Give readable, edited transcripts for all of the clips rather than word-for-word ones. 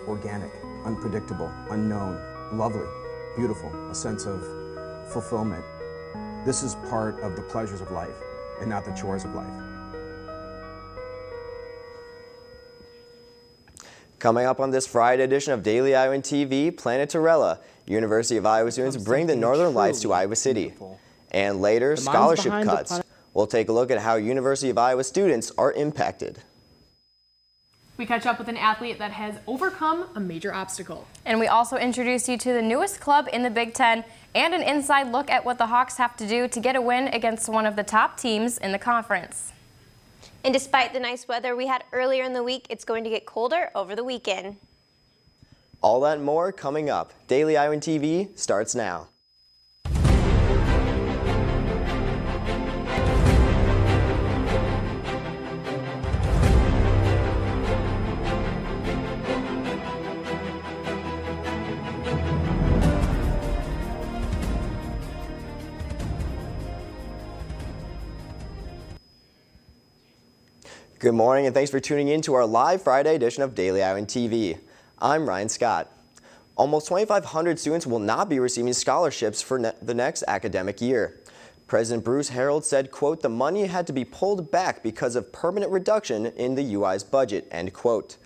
organic, unpredictable, unknown, lovely, beautiful, a sense of fulfillment. This is part of the pleasures of life and not the chores of life. Coming up on this Friday edition of Daily Iowan TV, Planetarella. University of Iowa students bring the Northern Lights to Iowa City. And later, scholarship cuts. We'll take a look at how University of Iowa students are impacted. We catch up with an athlete that has overcome a major obstacle. And we also introduce you to the newest club in the Big Ten and an inside look at what the Hawks have to do to get a win against one of the top teams in the conference. And despite the nice weather we had earlier in the week, it's going to get colder over the weekend. All that and more coming up. Daily Iowan TV starts now. Good morning and thanks for tuning in to our live Friday edition of Daily Iowan TV. I'm Ryan Scott. Almost 2,500 students will not be receiving scholarships for the next academic year. President Bruce Harold said, quote, the money had to be pulled back because of permanent reduction in the UI's budget, end quote.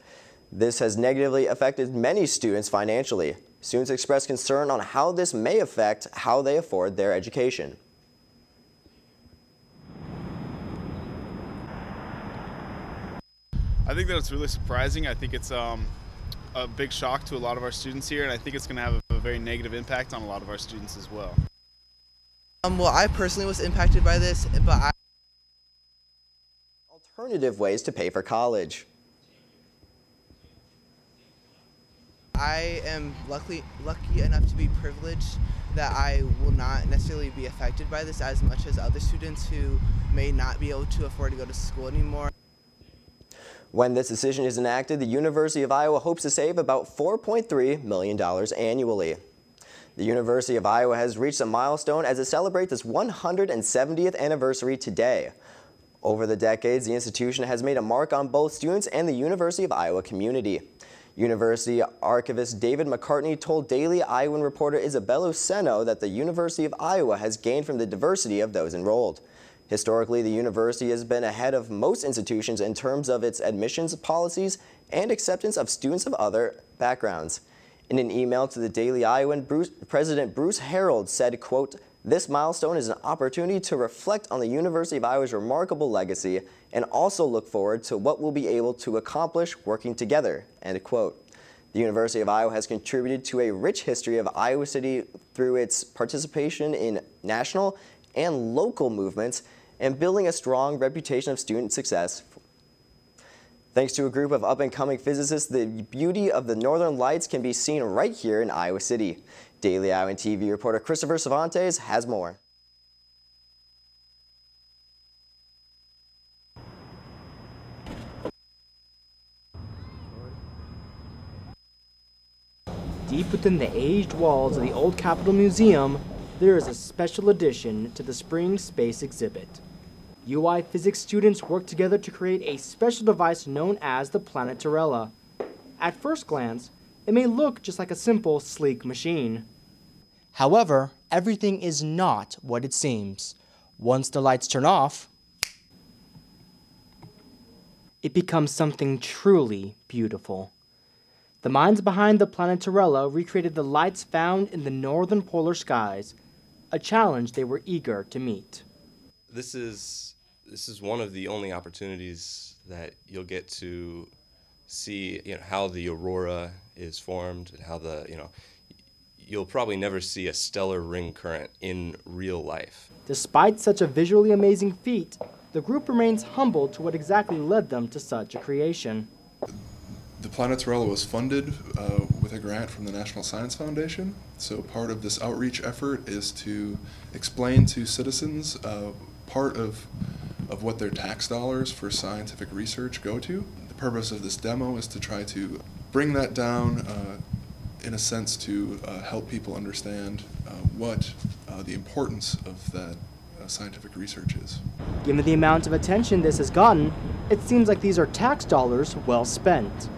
This has negatively affected many students financially. Students expressed concern on how this may affect how they afford their education. I think that it's really surprising. I think it's a big shock to a lot of our students here, and I think it's going to have a very negative impact on a lot of our students as well. Well, I personally was impacted by this, but alternative ways to pay for college. I am lucky enough to be privileged that I will not necessarily be affected by this as much as other students who may not be able to afford to go to school anymore. When this decision is enacted, the University of Iowa hopes to save about $4.3 million annually. The University of Iowa has reached a milestone as it celebrates its 170th anniversary today. Over the decades, the institution has made a mark on both students and the University of Iowa community. University archivist David McCartney told Daily Iowan reporter Isabella Seno that the University of Iowa has gained from the diversity of those enrolled. Historically, the university has been ahead of most institutions in terms of its admissions policies and acceptance of students of other backgrounds. In an email to the Daily Iowan, President Bruce Harold said, quote, this milestone is an opportunity to reflect on the University of Iowa's remarkable legacy and also look forward to what we'll be able to accomplish working together, end quote. The University of Iowa has contributed to a rich history of Iowa City through its participation in national and local movements and building a strong reputation of student success. Thanks to a group of up-and-coming physicists, the beauty of the Northern Lights can be seen right here in Iowa City. Daily Iowan TV reporter Christopher Cervantes has more. Deep within the aged walls of the old Capitol Museum, there is a special addition to the spring space exhibit. UI physics students worked together to create a special device known as the Planetarella. At first glance, it may look just like a simple, sleek machine. However, everything is not what it seems. Once the lights turn off, it becomes something truly beautiful. The minds behind the Planetarella recreated the lights found in the northern polar skies, a challenge they were eager to meet. This is one of the only opportunities that you'll get to see, how the aurora is formed and how you'll probably never see a stellar ring current in real life. Despite such a visually amazing feat, the group remains humbled to what exactly led them to such a creation. The Planetarella was funded with a grant from the National Science Foundation. So part of this outreach effort is to explain to citizens part of what their tax dollars for scientific research go to. The purpose of this demo is to try to bring that down in a sense to help people understand what the importance of that scientific research is. Given the amount of attention this has gotten, it seems like these are tax dollars well spent.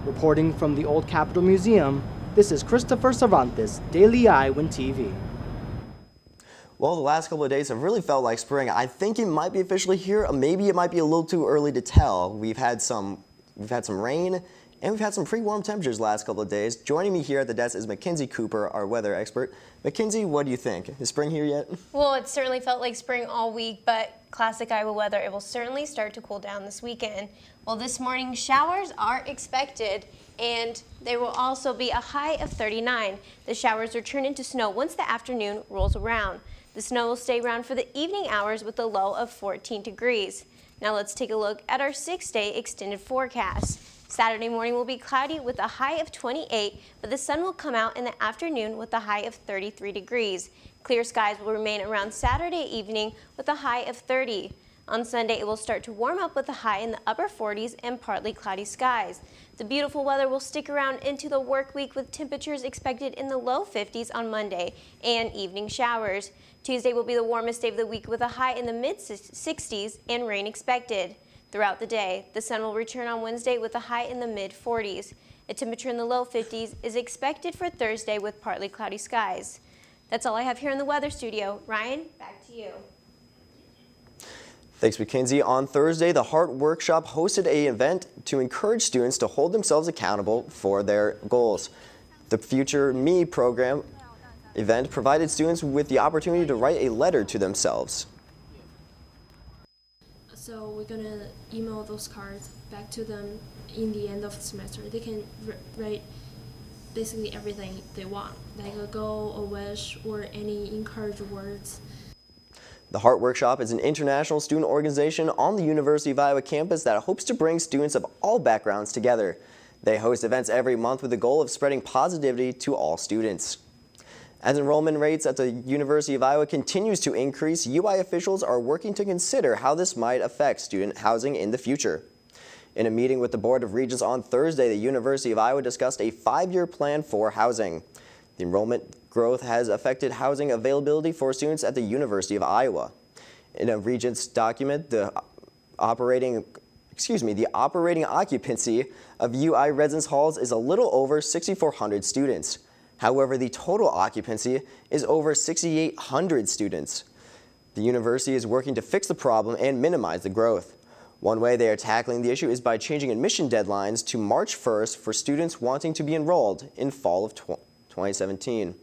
Reporting from the Old Capitol Museum, this is Christopher Cervantes, Daily Iowan TV. Well, the last couple of days have really felt like spring. I think it might be officially here. Maybe it might be a little too early to tell. We've had some rain, and we've had some pretty warm temperatures the last couple of days. Joining me here at the desk is Mackenzie Cooper, our weather expert. Mackenzie, what do you think? Is spring here yet? Well, it certainly felt like spring all week, but classic Iowa weather, it will certainly start to cool down this weekend. Well, this morning showers are expected, and there will also be a high of 39. The showers will turn into snow once the afternoon rolls around. The snow will stay around for the evening hours with a low of 14 degrees. Now let's take a look at our 6-day extended forecast. Saturday morning will be cloudy with a high of 28, but the sun will come out in the afternoon with a high of 33 degrees. Clear skies will remain around Saturday evening with a high of 30. On Sunday, it will start to warm up with a high in the upper 40s and partly cloudy skies. The beautiful weather will stick around into the work week with temperatures expected in the low 50s on Monday and evening showers. Tuesday will be the warmest day of the week with a high in the mid-60s and rain expected. Throughout the day, the sun will return on Wednesday with a high in the mid-40s. A temperature in the low 50s is expected for Thursday with partly cloudy skies. That's all I have here in the weather studio. Ryan, back to you. Thanks, Mackenzie. On Thursday, the Heart Workshop hosted an event to encourage students to hold themselves accountable for their goals. The Future Me program event provided students with the opportunity to write a letter to themselves. So we're going to email those cards back to them in the end of the semester. They can write basically everything they want, like a goal, a wish, or any encouraging words. The Heart Workshop is an international student organization on the University of Iowa campus that hopes to bring students of all backgrounds together. They host events every month with the goal of spreading positivity to all students. As enrollment rates at the University of Iowa continues to increase, UI officials are working to consider how this might affect student housing in the future. In a meeting with the Board of Regents on Thursday, the University of Iowa discussed a 5-year plan for housing. The enrollment growth has affected housing availability for students at the University of Iowa. In a Regents document, the operating occupancy of UI residence halls is a little over 6,400 students. However, the total occupancy is over 6,800 students. The university is working to fix the problem and minimize the growth. One way they are tackling the issue is by changing admission deadlines to March 1st for students wanting to be enrolled in fall of 2017.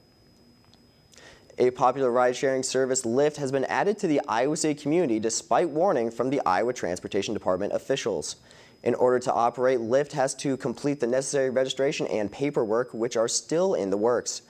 A popular ride-sharing service, Lyft, has been added to the Iowa City community despite warning from the Iowa Transportation Department officials. In order to operate, Lyft has to complete the necessary registration and paperwork, which are still in the works.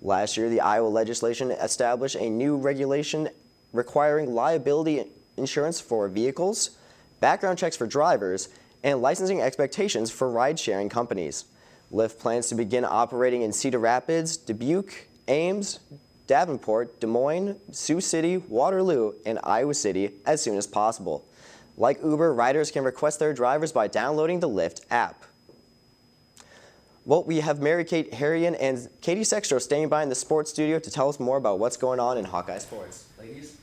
Last year, the Iowa legislation established a new regulation requiring liability insurance for vehicles, background checks for drivers, and licensing expectations for ride-sharing companies. Lyft plans to begin operating in Cedar Rapids, Dubuque, Ames, Davenport, Des Moines, Sioux City, Waterloo, and Iowa City as soon as possible. Like Uber, riders can request their drivers by downloading the Lyft app. Well, we have Mary Kate Harrian and Katie Sextro staying by in the sports studio to tell us more about what's going on in Hawkeye sports. Ladies?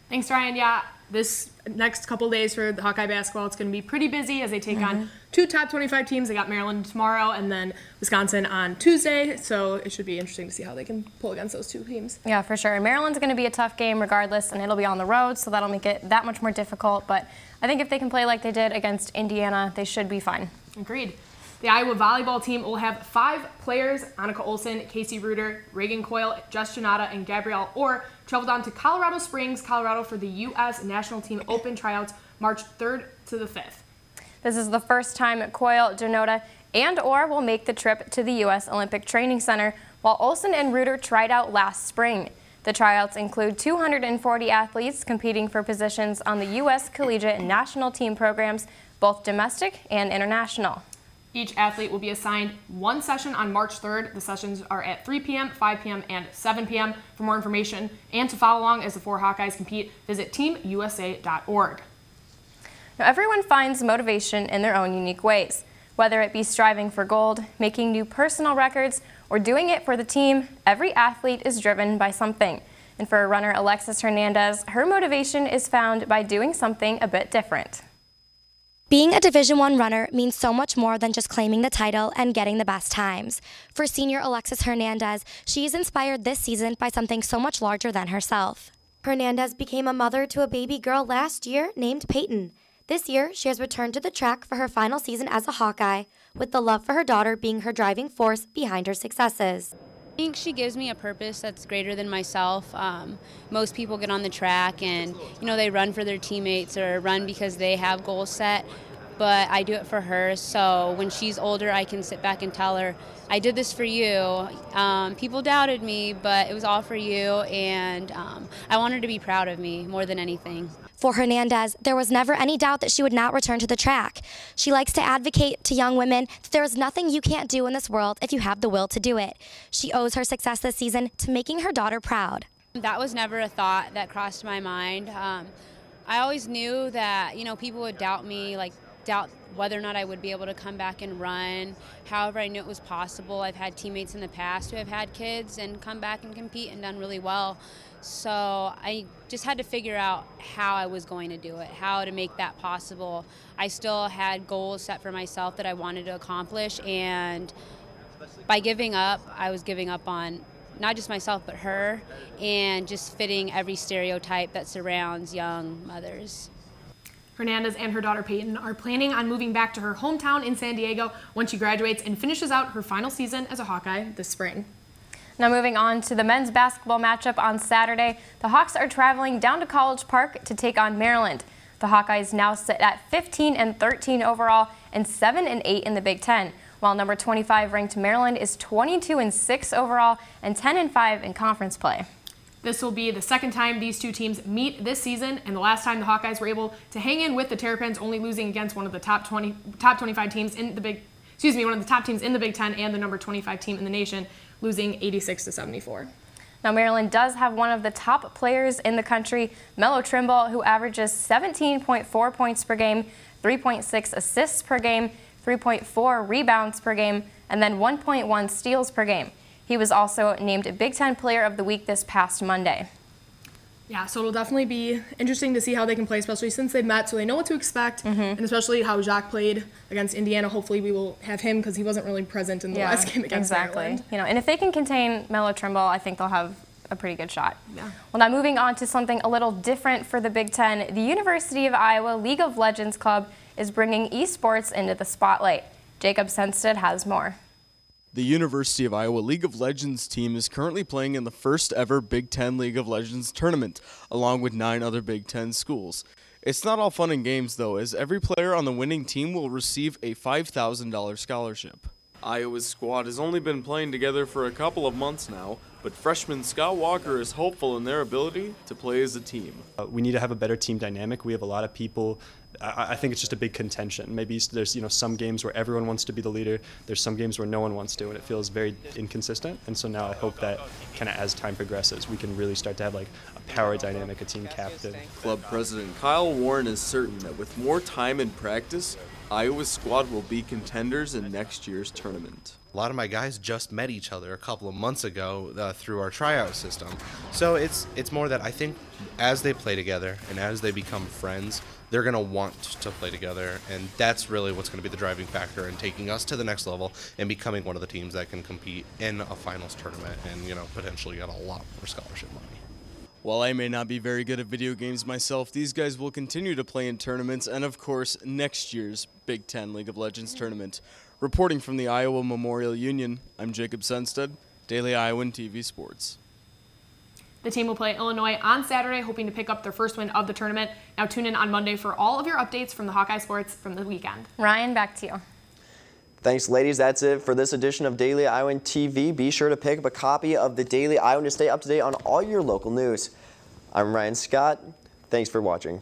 Thanks, Ryan. Yeah, this next couple days for the Hawkeye basketball, it's going to be pretty busy as they take on 2 top 25 teams. They got Maryland tomorrow and then Wisconsin on Tuesday, so it should be interesting to see how they can pull against those two teams. Yeah, for sure. And Maryland's going to be a tough game regardless, and it'll be on the road, so that'll make it that much more difficult. But I think if they can play like they did against Indiana, they should be fine. Agreed. The Iowa volleyball team will have 5 players, Annika Olsen, Casey Reuter, Reagan Coyle, Jess Janata, and Gabrielle Orr, travel down to Colorado Springs, Colorado for the U.S. National Team Open tryouts March 3rd to the 5th. This is the first time Coyle, Janota, and Orr will make the trip to the U.S. Olympic Training Center, while Olsen and Reuter tried out last spring. The tryouts include 240 athletes competing for positions on the U.S. collegiate and national team programs, both domestic and international. Each athlete will be assigned 1 session on March 3rd. The sessions are at 3 p.m., 5 p.m., and 7 p.m. For more information and to follow along as the 4 Hawkeyes compete, visit teamusa.org. Now, everyone finds motivation in their own unique ways. Whether it be striving for gold, making new personal records, or doing it for the team, every athlete is driven by something. And for runner Alexis Hernandez, her motivation is found by doing something a bit different. Being a Division I runner means so much more than just claiming the title and getting the best times. For senior Alexis Hernandez, she is inspired this season by something so much larger than herself. Hernandez became a mother to a baby girl last year named Peyton. This year, she has returned to the track for her final season as a Hawkeye, with the love for her daughter being her driving force behind her successes. I think she gives me a purpose that's greater than myself. Most people get on the track and, they run for their teammates or run because they have goals set, but I do it for her. So when she's older, I can sit back and tell her, I did this for you. People doubted me, but it was all for you, and I want her to be proud of me more than anything. For Hernandez, there was never any doubt that she would not return to the track. She likes to advocate to young women that there is nothing you can't do in this world if you have the will to do it. She owes her success this season to making her daughter proud. That was never a thought that crossed my mind. I always knew that, people would doubt me, doubt whether or not I would be able to come back and run. However, I knew it was possible. I've had teammates in the past who have had kids and come back and compete and done really well. So I just had to figure out how I was going to do it, how to make that possible. I still had goals set for myself that I wanted to accomplish, and by giving up, I was giving up on not just myself but her, and just fitting every stereotype that surrounds young mothers. Hernandez and her daughter Peyton are planning on moving back to her hometown in San Diego when she graduates and finishes out her final season as a Hawkeye this spring. Now moving on to the men's basketball matchup on Saturday, the Hawks are traveling down to College Park to take on Maryland. The Hawkeyes now sit at 15-13 overall and 7-8 in the Big Ten, while number 25 ranked Maryland is 22-6 overall and 10-5 in conference play. This will be the second time these two teams meet this season, and the last time the Hawkeyes were able to hang in with the Terrapins, only losing against one of the top 25 teams in the one of the top teams in the Big Ten and the number 25 team in the nation, losing 86-74. Now Maryland does have one of the top players in the country, Melo Trimble, who averages 17.4 points per game, 3.6 assists per game, 3.4 rebounds per game, and then 1.1 steals per game. He was also named Big Ten Player of the Week this past Monday. Yeah, so it'll definitely be interesting to see how they can play, especially since they've met, so they know what to expect, and especially how Jacques played against Indiana. Hopefully we will have him because he wasn't really present in the last game against Maryland. And if they can contain Melo Trimble, I think they'll have a pretty good shot. Yeah. Well, now moving on to something a little different for the Big Ten, the University of Iowa League of Legends Club is bringing esports into the spotlight. Jacob Senstead has more. The University of Iowa League of Legends team is currently playing in the first ever Big Ten League of Legends tournament, along with 9 other Big Ten schools. It's not all fun and games, though, as every player on the winning team will receive a $5,000 scholarship. Iowa's squad has only been playing together for a couple of months now, but freshman Scott Walker is hopeful in their ability to play as a team. We need to have a better team dynamic. We have a lot of people. I think it's just a big contention. Maybe there's some games where everyone wants to be the leader. There's some games where no one wants to, and it feels very inconsistent. And so now I hope that kind of as time progresses, we can really start to have like a power dynamic, a team captain. Club president Kyle Warren is certain that with more time and practice, Iowa's squad will be contenders in next year's tournament. A lot of my guys just met each other a couple of months ago through our tryout system. So it's more that I think as they play together and as they become friends, they're going to want to play together, and that's really what's going to be the driving factor in taking us to the next level and becoming one of the teams that can compete in a finals tournament and, potentially get a lot more scholarship money. While I may not be very good at video games myself, these guys will continue to play in tournaments and, of course, next year's Big Ten League of Legends tournament. Reporting from the Iowa Memorial Union, I'm Jacob Senstead, Daily Iowan TV Sports. The team will play Illinois on Saturday, hoping to pick up their first win of the tournament. Now tune in on Monday for all of your updates from the Hawkeye Sports from the weekend. Ryan, back to you. Thanks, ladies. That's it for this edition of Daily Iowan TV. Be sure to pick up a copy of the Daily Iowan to stay up to date on all your local news. I'm Ryan Scott. Thanks for watching.